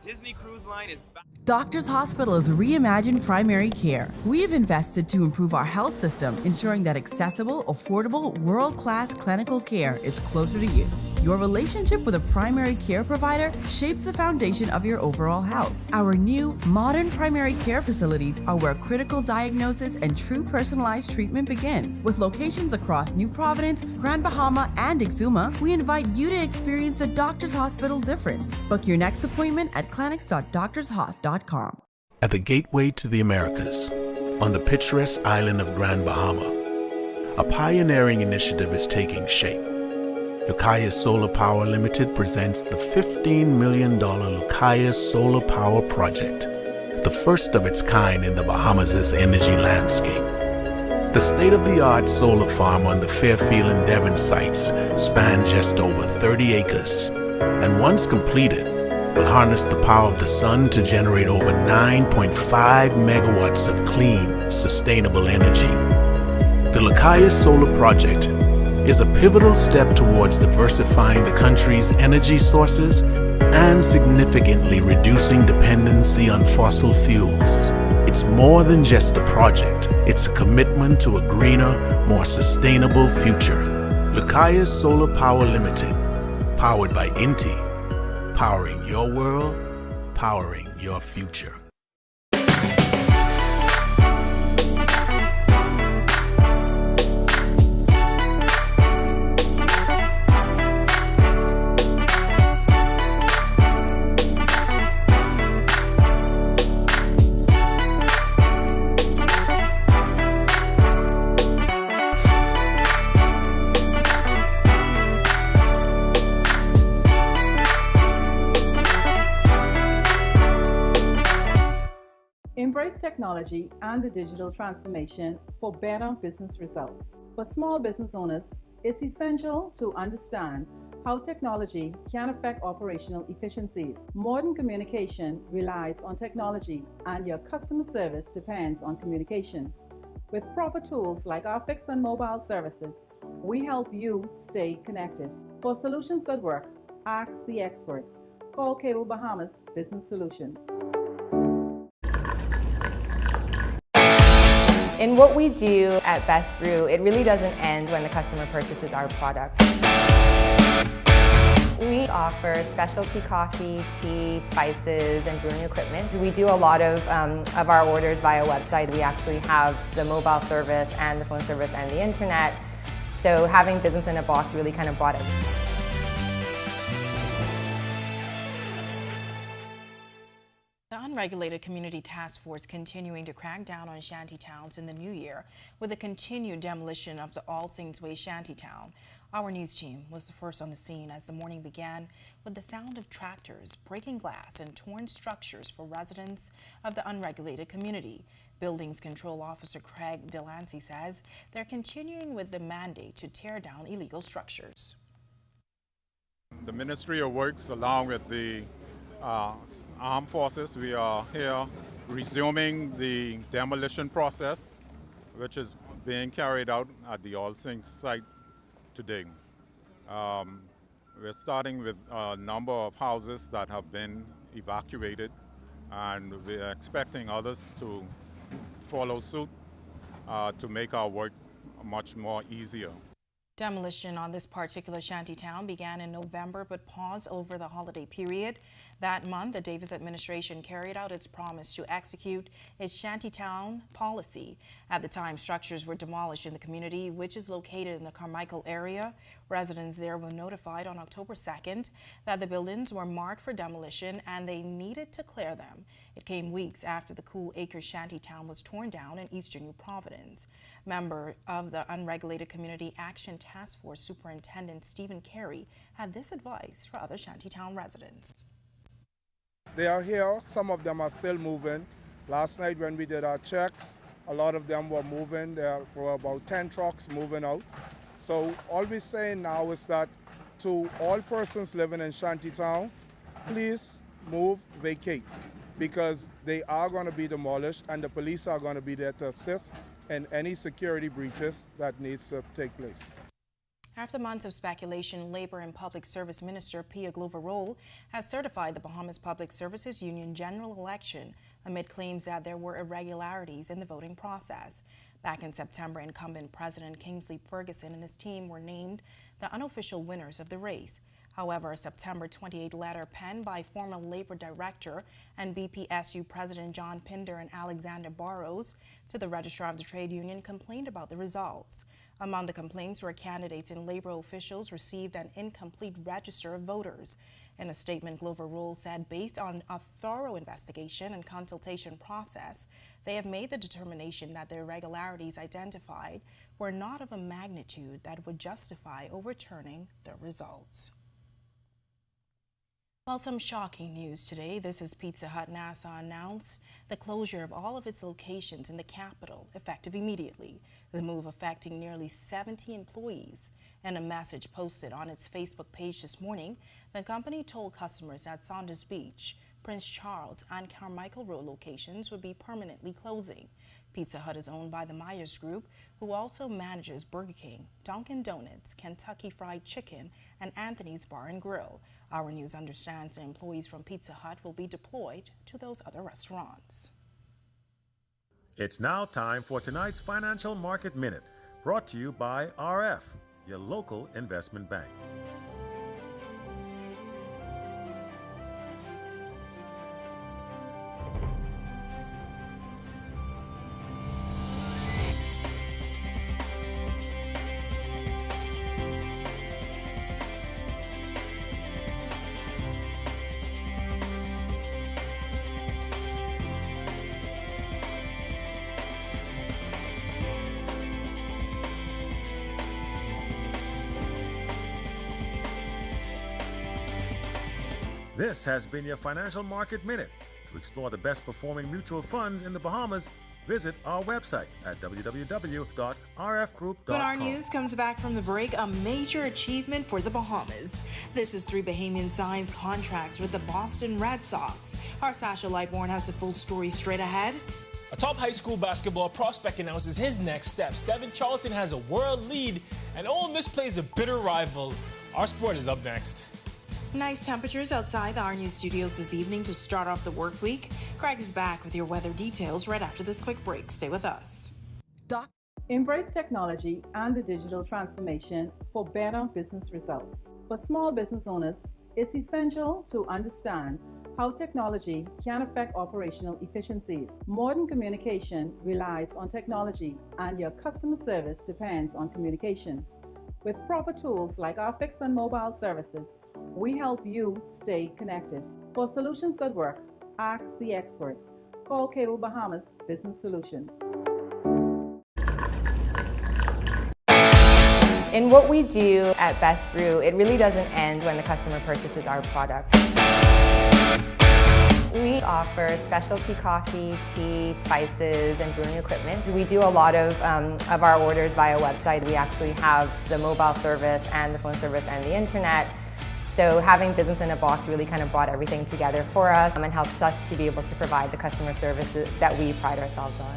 Disney Cruise Line is back. Doctors Hospital has reimagined primary care. We have invested to improve our health system, ensuring that accessible, affordable, world-class clinical care is closer to you. Your relationship with a primary care provider shapes the foundation of your overall health. Our new, modern primary care facilities are where critical diagnosis and true personalized treatment begin. With locations across New Providence, Grand Bahama, and Exuma, we invite you to experience the Doctors Hospital difference. Book your next appointment at clinics.doctorshos.com. At the gateway to the Americas, on the picturesque island of Grand Bahama, a pioneering initiative is taking shape. Lucaya Solar Power Limited presents the $15 million Lucaya Solar Power Project, the first of its kind in the Bahamas' energy landscape. The state-of-the-art solar farm on the Fairfield and Devon sites spans just over 30 acres, and once completed, will harness the power of the sun to generate over 9.5 megawatts of clean, sustainable energy. The Lucaya Solar Project is a pivotal step towards diversifying the country's energy sources and significantly reducing dependency on fossil fuels. It's more than just a project. It's a commitment to a greener, more sustainable future. Lucaya Solar Power Limited, powered by Inti, powering your world, powering your future. Embrace technology and the digital transformation for better business results. For small business owners, it's essential to understand how technology can affect operational efficiencies. Modern communication relies on technology, and your customer service depends on communication. With proper tools like our fixed and mobile services, we help you stay connected. For solutions that work, ask the experts. Call Cable Bahamas Business Solutions. In what we do at Best Brew, it really doesn't end when the customer purchases our product. We offer specialty coffee, tea, spices, and brewing equipment. We do a lot of our orders via website. We actually have the mobile service and the phone service and the internet. So having business in a box really kind of brought everything. The Unregulated Community Task Force continuing to crack down on shantytowns in the new year with the continued demolition of the All Saints Way Shantytown. Our news team was the first on the scene as the morning began with the sound of tractors breaking glass and torn structures for residents of the unregulated community. Buildings Control Officer Craig Delancey says they're continuing with the mandate to tear down illegal structures. The Ministry of Works, along with the armed forces, we are here resuming the demolition process, which is being carried out at the All Saints site today. We're starting with a number of houses that have been evacuated, and we're expecting others to follow suit to make our work much more easier. Demolition on this particular shantytown began in November but paused over the holiday period. That month, the Davis administration carried out its promise to execute its shantytown policy. At the time, structures were demolished in the community, which is located in the Carmichael area. Residents there were notified on October 2nd that the buildings were marked for demolition and they needed to clear them. It came weeks after the Cool Acres shantytown was torn down in eastern New Providence. Member of the Unregulated Community Action Task Force Superintendent Stephen Carey had this advice for other shantytown residents. They are here. Some of them are still moving. Last night when we did our checks, a lot of them were moving. There were about 10 trucks moving out. So all we're saying now is that to all persons living in Shantytown, please move, vacate, because they are going to be demolished and the police are going to be there to assist in any security breaches that needs to take place. After months of speculation, Labor and Public Service Minister Pia Glover-Roll has certified the Bahamas Public Services Union general election amid claims that there were irregularities in the voting process. Back in September, incumbent President Kingsley Ferguson and his team were named the unofficial winners of the race. However, a September 28 letter penned by former Labor Director and BPSU President John Pinder and Alexander Burrows to the Registrar of the Trade Union complained about the results. Among the complaints were candidates and labor officials received an incomplete register of voters. In a statement, Glover-Roll said based on a thorough investigation and consultation process, they have made the determination that the irregularities identified were not of a magnitude that would justify overturning the results. Well, some shocking news today. This is Pizza Hut Nassau announced the closure of all of its locations in the capital, effective immediately. The move affecting nearly 70 employees. In a message posted on its Facebook page this morning, the company told customers at Saunders Beach, Prince Charles, and Carmichael Road locations would be permanently closing. Pizza Hut is owned by the Myers Group, who also manages Burger King, Dunkin' Donuts, Kentucky Fried Chicken, and Anthony's Bar and Grill. Our News understands the employees from Pizza Hut will be deployed to those other restaurants. It's now time for tonight's Financial Market Minute, brought to you by RF, your local investment bank. This has been your Financial Market Minute. To explore the best performing mutual funds in the Bahamas, visit our website at www.rfgroup.com. When our news comes back from the break, a major achievement for the Bahamas. This is 3 Bahamians signs contracts with the Boston Red Sox. Our Sasha Lightborn has the full story straight ahead. A top high school basketball prospect announces his next steps. Devin Charlton has a world lead, and Ole Miss plays a bitter rival. Our sport is up next. Nice temperatures outside the Our News studios this evening to start off the work week. Craig is back with your weather details right after this quick break. Stay with us. Embrace technology and the digital transformation for better business results. For small business owners, it's essential to understand how technology can affect operational efficiencies. Modern communication relies on technology, and your customer service depends on communication. With proper tools like our fixed and mobile services, we help you stay connected. For solutions that work, ask the experts. Call Cable Bahamas Business Solutions. In what we do at Best Brew, it really doesn't end when the customer purchases our product. We offer specialty coffee, tea, spices, and brewing equipment. We do a lot of our orders via website. We actually have the mobile service and the phone service and the internet. So having business in a box really kind of brought everything together for us and helps us to be able to provide the customer services that we pride ourselves on.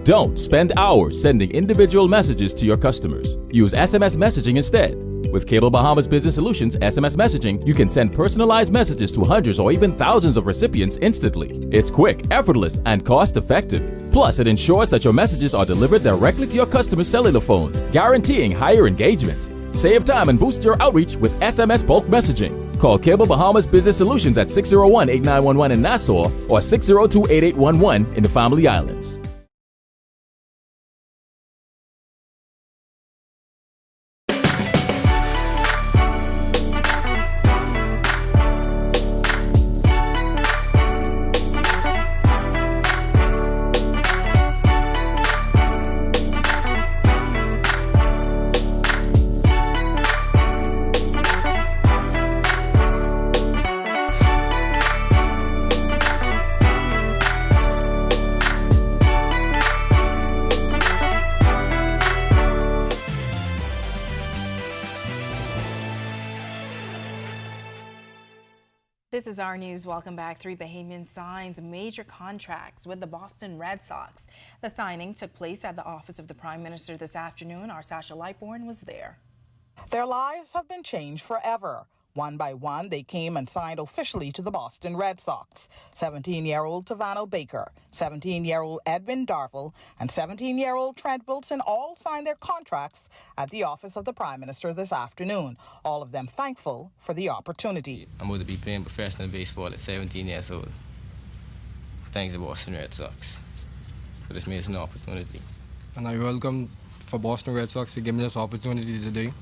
Don't spend hours sending individual messages to your customers. Use SMS messaging instead. With Cable Bahamas Business Solutions SMS messaging, you can send personalized messages to hundreds or even thousands of recipients instantly. It's quick, effortless, and cost-effective. Plus, it ensures that your messages are delivered directly to your customers' cellular phones, guaranteeing higher engagement. Save time and boost your outreach with SMS bulk messaging. Call Cable Bahamas Business Solutions at 601-8911 in Nassau or 602-8811 in the Family Islands. This is Our News. Welcome back. 3 Bahamians signs major contracts with the Boston Red Sox. The signing took place at the office of the Prime Minister this afternoon. Our Sasha Lightborn was there. Their lives have been changed forever. One by one, they came and signed officially to the Boston Red Sox. 17-year-old Tavano Baker, 17-year-old Edwin Darville, and 17-year-old Trent Wilson all signed their contracts at the office of the Prime Minister this afternoon, all of them thankful for the opportunity. I'm going to be playing professional baseball at 17 years old. Thanks to Boston Red Sox for this amazing opportunity. And I welcome for Boston Red Sox to give me this opportunity today.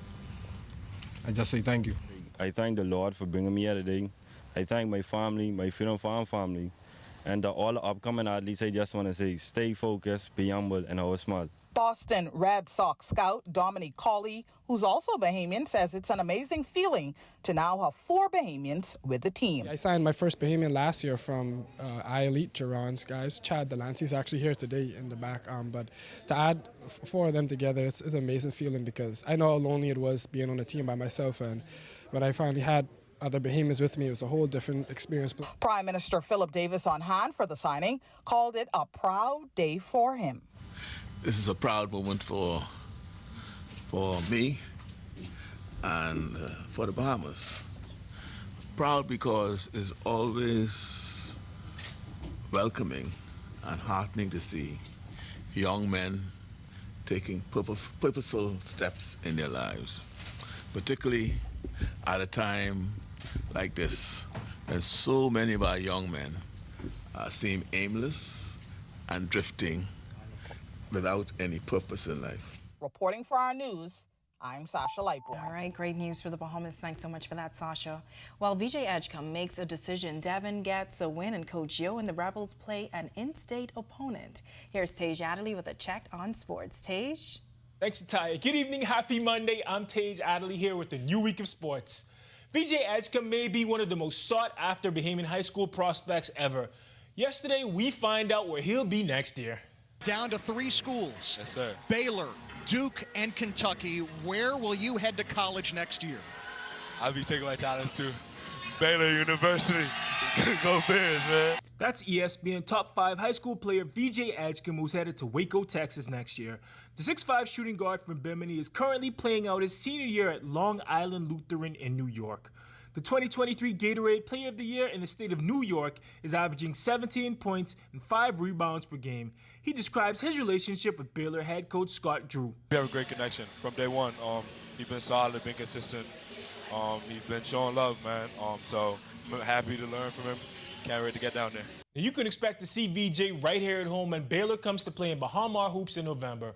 I just say thank you. I thank the Lord for bringing me here today. I thank my family, my Freedom Farm family, and all the upcoming athletes. I just want to say, stay focused, be humble, and always smile. Boston Red Sox scout Dominic Colley, who's also Bahamian, says it's an amazing feeling to now have 4 Bahamians with the team. I signed my first Bahamian last year from I-Elite Geron's guys. Chad Delancey's actually here today in the back. But to add 4 of them together, it's an amazing feeling because I know how lonely it was being on a team by myself. And when I finally had other Bahamians with me, it was a whole different experience. Prime Minister Philip Davis, on hand for the signing, called it a proud day for him. This is a proud moment for me and for the Bahamas. Proud because it's always welcoming and heartening to see young men taking purposeful steps in their lives, particularly at a time like this, when so many of our young men seem aimless and drifting without any purpose in life. Reporting for Our News, I'm Sasha Lightborn. All right, great news for the Bahamas. Thanks so much for that, Sasha. While VJ Edgecombe makes a decision, Devon gets a win, and Coach Yo and the Rebels play an in-state opponent. Here's Tej Adderley with a check on sports. Tej? Thanks, Tatia. Good evening, happy Monday. I'm Tej Adderley here with the new week of sports. VJ Edgecombe may be one of the most sought-after Bahamian high school prospects ever. Yesterday, we find out where he'll be next year. Down to 3 schools. Yes, sir. Baylor, Duke, and Kentucky. Where will you head to college next year? I'll be taking my talents to Baylor University. Go Bears, man. That's ESPN top 5 high school player VJ Edgecombe, who's headed to Waco, Texas next year. The 6'5" shooting guard from Bimini is currently playing out his senior year at Long Island Lutheran in New York. The 2023 Gatorade Player of the Year in the state of New York is averaging 17 points and 5 rebounds per game. He describes his relationship with Baylor head coach Scott Drew. We have a great connection from day one. He's been solid, been consistent. He's been showing love, man. So I'm happy to learn from him. Can't wait to get down there. Now you can expect to see VJ right here at home when Baylor comes to play in Bahama Hoops in November.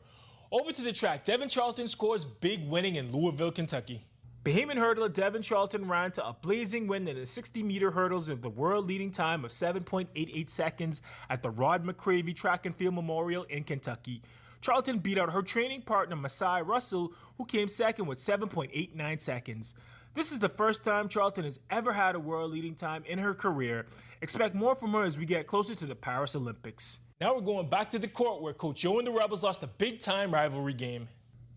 Over to the track, Devin Charlton scores big winning in Louisville, Kentucky. Bahamian hurdler Devin Charlton ran to a blazing win in the 60-meter hurdles with the world-leading time of 7.88 seconds at the Rod McCravey Track and Field Memorial in Kentucky. Charlton beat out her training partner Masai Russell, who came second with 7.89 seconds. This is the first time Charlton has ever had a world-leading time in her career. Expect more from her as we get closer to the Paris Olympics. Now we're going back to the court where Coach Yo and the Rebels lost a big-time rivalry game.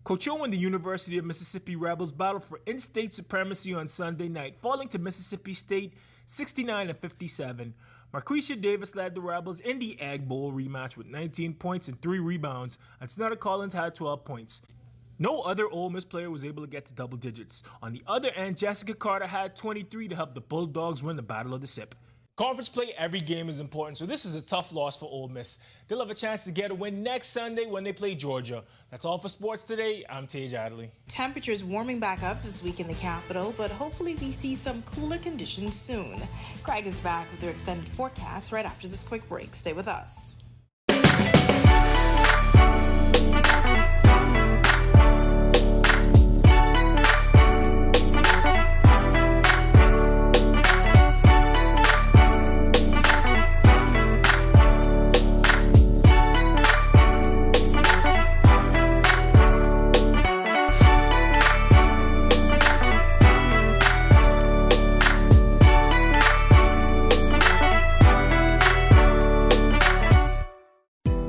Coach Yo and the University of Mississippi Rebels battled for in-state supremacy on Sunday night, falling to Mississippi State 69-57. Marquisha Davis led the Rebels in the Egg Bowl rematch with 19 points and 3 rebounds, and Snutter Collins had 12 points. No other Ole Miss player was able to get to double digits. On the other end, Jessica Carter had 23 to help the Bulldogs win the Battle of the SIP. Conference play, every game is important, so this was a tough loss for Ole Miss. They'll have a chance to get a win next Sunday when they play Georgia. That's all for sports today. I'm Tej Adderley. Temperatures warming back up this week in the capital, but hopefully we see some cooler conditions soon. Craig is back with your extended forecast right after this quick break. Stay with us.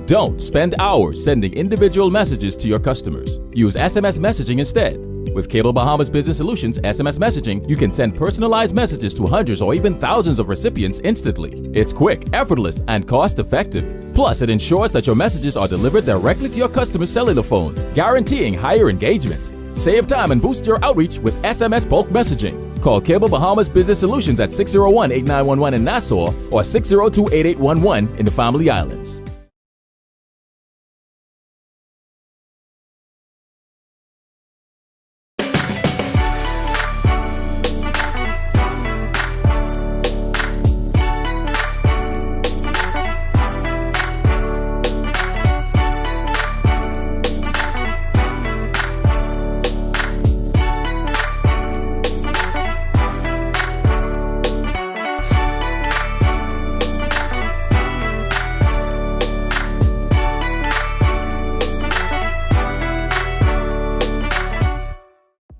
Don't spend hours sending individual messages to your customers. Use SMS messaging instead. With Cable Bahamas Business Solutions SMS messaging, you can send personalized messages to hundreds or even thousands of recipients instantly. It's quick, effortless, and cost-effective. Plus, it ensures that your messages are delivered directly to your customers' cellular phones, guaranteeing higher engagement. Save time and boost your outreach with SMS bulk messaging. Call Cable Bahamas Business Solutions at 601-8911 in Nassau or 602-8811 in the Family Islands.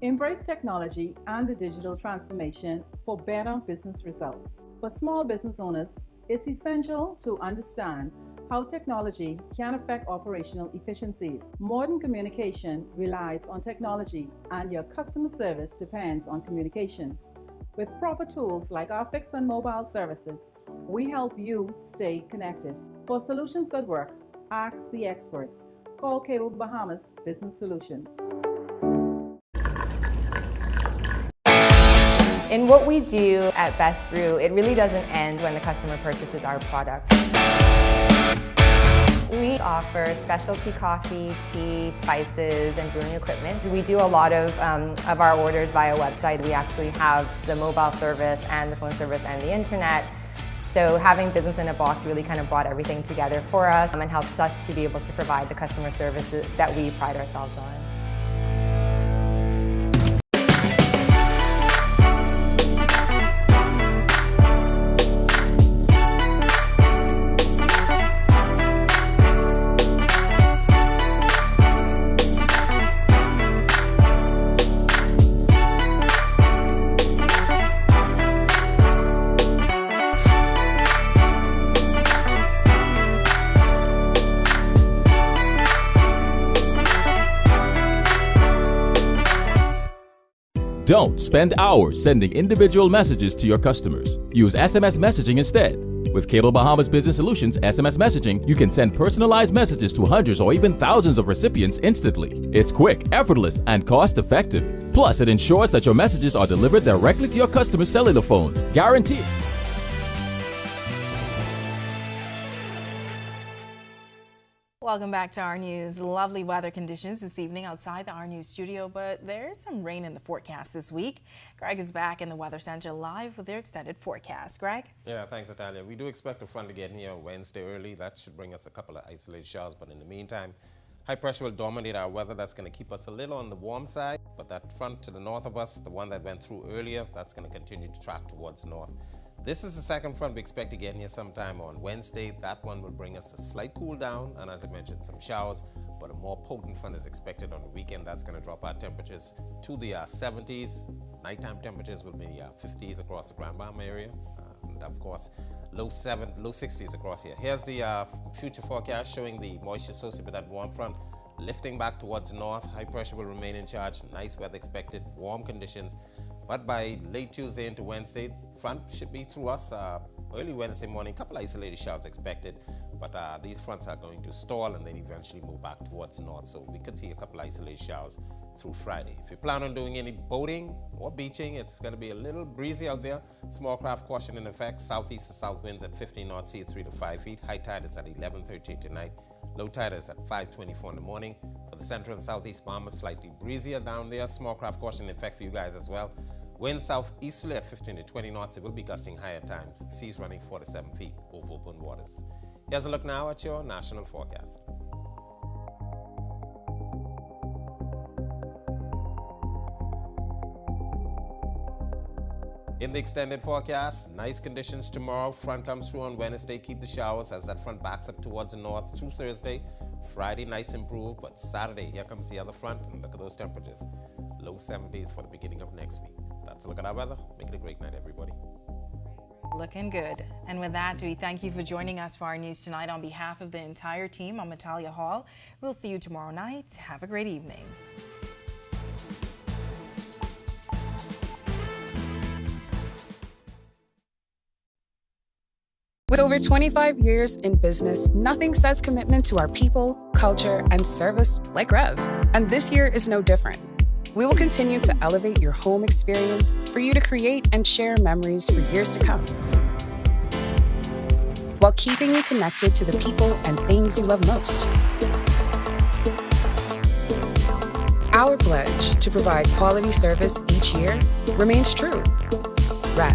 Embrace technology and the digital transformation for better business results. For small business owners, it's essential to understand how technology can affect operational efficiencies. Modern communication relies on technology, and your customer service depends on communication. With proper tools like our fixed and mobile services, we help you stay connected. For solutions that work, ask the experts. Call Cable Bahamas Business Solutions. In what we do at Best Brew, it really doesn't end when the customer purchases our product. We offer specialty coffee, tea, spices, and brewing equipment. We do a lot of our orders via website. We actually have the mobile service and the phone service and the internet. So having business in a box really kind of brought everything together for us and helps us to be able to provide the customer services that we pride ourselves on. Don't spend hours sending individual messages to your customers. Use SMS messaging instead. With Cable Bahamas Business Solutions SMS messaging, you can send personalized messages to hundreds or even thousands of recipients instantly. It's quick, effortless, and cost-effective. Plus, it ensures that your messages are delivered directly to your customers' cellular phones, guaranteed. Welcome back to Our News. Lovely weather conditions this evening outside the Our News studio, but there's some rain in the forecast this week. Greg is back in the Weather Center live with their extended forecast. Greg? Yeah, thanks, Natalia. We do expect a front to get in here Wednesday early. That should bring us a couple of isolated showers, but in the meantime, high pressure will dominate our weather. That's going to keep us a little on the warm side, but that front to the north of us, the one that went through earlier, that's going to continue to track towards the north. This is the second front we expect to get in here sometime on Wednesday. That one will bring us a slight cool down, and as I mentioned, some showers, but a more potent front is expected on the weekend. That's going to drop our temperatures to the 70s. Nighttime temperatures will be 50s across the Grand Bahama area, and of course, low 60s across here. Here's the future forecast showing the moisture associated with that warm front lifting back towards the north. High pressure will remain in charge. Nice weather expected, warm conditions. But by late Tuesday into Wednesday, front should be through us early Wednesday morning. Couple isolated showers expected, but these fronts are going to stall and then eventually move back towards the north. So we could see a couple isolated showers through Friday. If you plan on doing any boating or beaching, it's going to be a little breezy out there. Small craft caution in effect. Southeast to south winds at 15 knots, sea 3 to 5 feet. High tide is at 11:38 tonight. Low tide is at 5:24 in the morning. For the central and southeast Bahamas, slightly breezier down there. Small craft caution in effect for you guys as well. Wind southeasterly at 15 to 20 knots. It will be gusting high at times. Seas running 4 to 7 feet over open waters. Here's a look now at your national forecast. In the extended forecast, nice conditions tomorrow. Front comes through on Wednesday. Keep the showers as that front backs up towards the north through Thursday. Friday, nice improved, but Saturday, here comes the other front, and look at those temperatures. Low 70s for the beginning of next week. That's a look at our weather. Make it a great night, everybody. Looking good. And with that, we thank you for joining us for Our News tonight. On behalf of the entire team, I'm Natalia Hall. We'll see you tomorrow night. Have a great evening. With over 25 years in business, nothing says commitment to our people, culture, and service like Rev. And this year is no different. We will continue to elevate your home experience for you to create and share memories for years to come, while keeping you connected to the people and things you love most. Our pledge to provide quality service each year remains true.